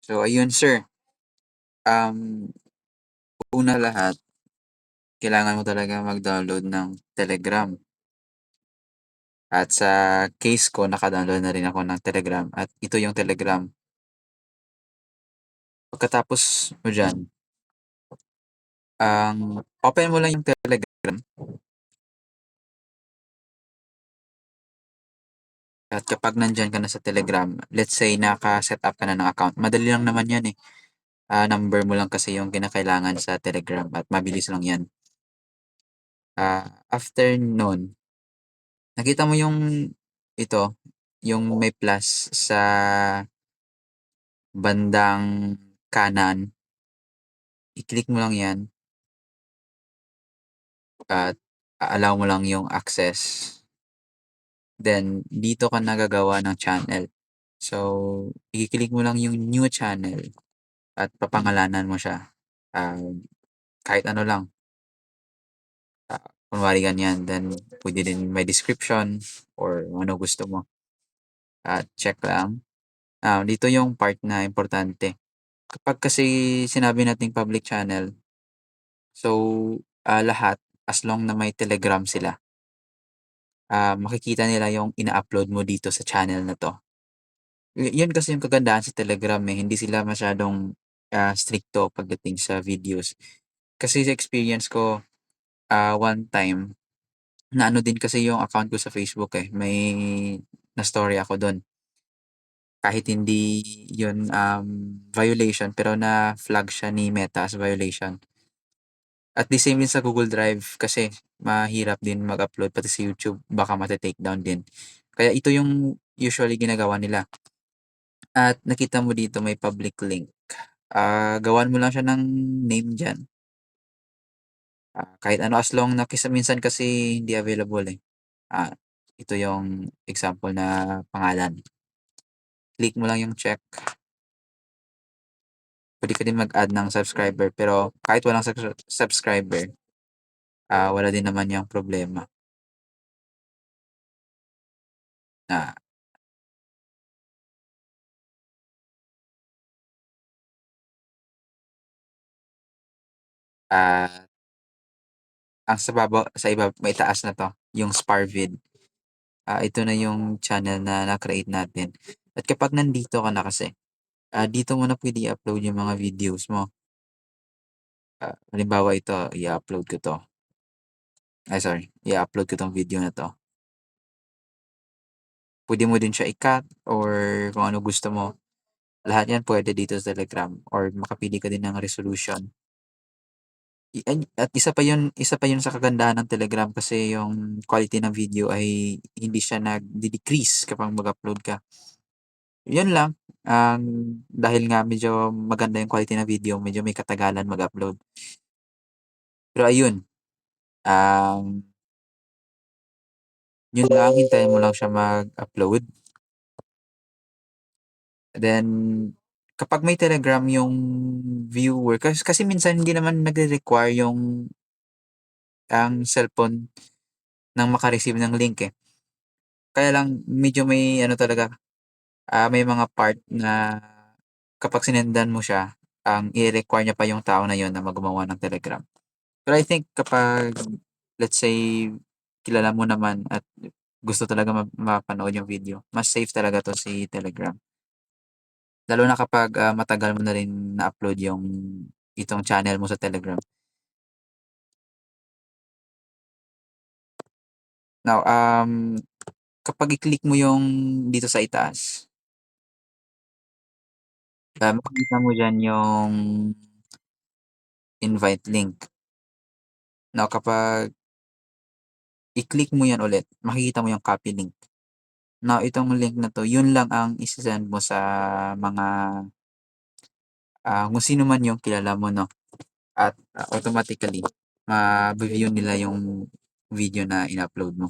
So ayun sir, um, una lahat kailangan mo talaga mag-download ng Telegram at sa case ko naka-download na rin ako ng Telegram at ito yung Telegram. Pagkatapos mo diyan, open mo lang yung Telegram at kapag nandiyan ka na sa Telegram, let's say naka-set up ka na ng account, madali lang naman 'yan, eh. Number mo lang kasi yung kinakailangan sa Telegram at mabilis lang 'yan. After nun, nakita mo yung ito, yung may plus sa bandang kanan, i-click mo lang 'yan at allow mo lang yung access. Then dito ka na gagawa ng channel. So, i-click mo lang yung new channel at papangalanan mo siya. Kahit ano lang, kunwari ganyan. Then puwede din may description or kung ano gusto mo at check lang. Dito yung part na importante. Kapag kasi sinabi nating public channel, so, lahat as long na may Telegram sila, makikita nila yung ina-upload mo dito sa channel na 'to. Yun kasi yung kagandahan sa Telegram, eh, hindi sila masyadong, strikto pagdating sa videos. Kasi sa experience ko, one time na-ano din kasi yung account ko sa Facebook, eh, may na-storya ako dun. Kahit hindi yun, violation pero na-flag siya ni Meta as violation. At the same din sa Google Drive kasi mahirap din mag-upload pati sa YouTube baka mate-takedown din. Kaya ito yung usually ginagawa nila at nakita mo dito may public link. Gawan mo lang siya ng name diyan, kahit ano as long na minsan kasi hindi available, eh. Ah, Ito yung example na pangalan. Click mo lang yung check. Puwede ka din mag-add ng subscriber pero kahit walang subscriber, wala din naman yang problema na, ah sa maitaas na 'to, yung Sparvid. Ito na yung channel na na-create natin at kapag nandito ka na kasi, dito mo na puwede i-upload yung mga videos mo. Halimbawa ito, i-a-upload ko 'to. Ay sorry, i-a-upload ko 'tong video na 'to. Puwede mo din siya i-cut or kung ano gusto mo. Lahat 'yan puwede dito sa Telegram or makapili ka din ng resolution. At isa pa yun sa kagandahan ng Telegram kasi yung quality ng video ay hindi siya nagde-decrease kapag mag-upload ka. Yun lang, dahil nga medyo maganda yung quality ng video, medyo may katagalan mag-upload. Pero ayun, um, yun lang, hintayin mo lang siya mag-upload. Then kapag may Telegram yung viewer kasi minsan hindi naman nagre-require ang cellphone ng maka-receive ng link, eh. Kaya lang medyo may ano talaga, may mga part na kapag sinendan mo siya, ang i-require niya pa yung tao na yun na gumawa ng Telegram. Pero I think kapag let's say kilala mo naman at gusto talaga mapanood yung video, mas safe talaga 'to si Telegram. Lalo na kapag, matagal mo na rin na-upload yung itong channel mo sa Telegram. Now, kapag i-click mo yung dito sa itaas, makikita mo diyan yung invite link. Now kapag i-click mo 'yan ulit, makikita mo yung copy link. Now itong link na 'to, yun lang ang ise-send mo sa mga, kung sino man yung kilala mo 'no, at automatically mavi-view nila yung video na in-upload mo.